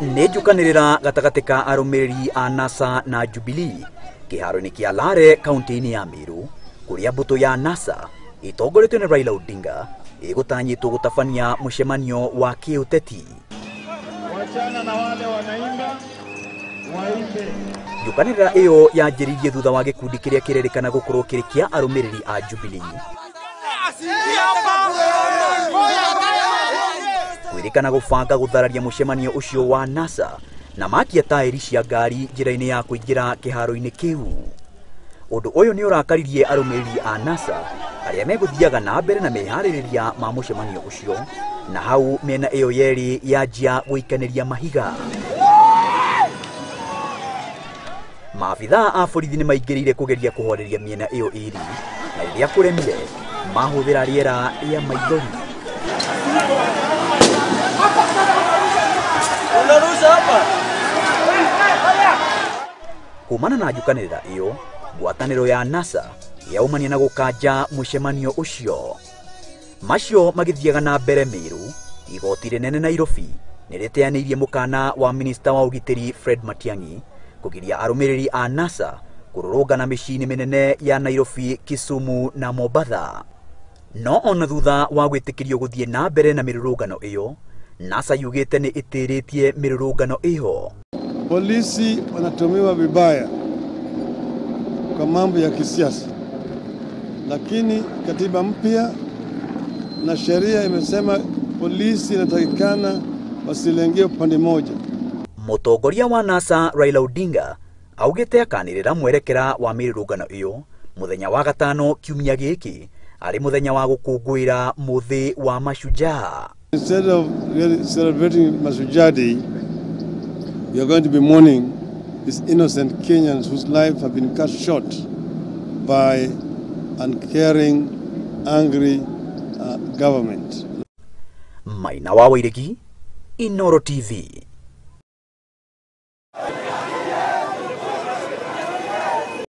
Nejukanirira gatagati ka arumiriri a NASA na Jubilee kiharo-ini kia Lare kaunti-ini ya Meru kuria mbuto ya NASA itongoretio ni Raila Odinga igutanyitwo gutabania mucemanio wa kiuteti. Wachana na wale wanaimba waimbe. Njukanirira iyo yanjiririe thutha wa gikundi kiria kirerikana gukorwo kiri kia arumiriri a Jubilee kwirikana gubanga guthararia mucemanio ucio wa NASA na makia tairi cia ngari njira-ini ya kuingira kiharo-ini kiu. Undu uyu ni urakaririe arumiriri a NASA aria meguthiaga na mbere na mehaririria ma mucemanio ucio, na hau mena iyo yeri yanjia guikaniria mahiga. Maabitha a borithi ni maingirire kugeria kuhoreria miena iyo iri, na iria kuremire mahuthira riera ria maithori. Kumana na njukanirira iyo, ngwataniro ya NASA yaumania na gukanja mucemanio ucio. Macio magithiaga na mbere Meru, igoti rinene Nairobi niriteanirie mukana wa minista wa ugitiri Fred Matiang'i kugiria arumiriri a NASA kururungana micini minene ya Nairobi, Kisumu na Mombasa. No ona thutha wa gwitikirio guthie na mbere na mirurungano iyo, NASA yugite ni itiritie mirurungano iyo. Polisi wanatumiwa vibaya kwa mambo ya kisiasa, lakini katiba mpya na sheria imesema polisi inatakikana wasilenge upande moja. Mutongoria wa NASA Raila Odinga augite akanirira mwerekera wa mirurungano iyo muthenya wa gatano kiumia giki ari muthenya wa gukungwira muthi wa Mashujaa. Instead of celebrating Mashujaa Day, we are going to be mourning these innocent Kenyans whose lives have been cut short by uncaring, angry government. Maina wa Wairegi, Inooro TV.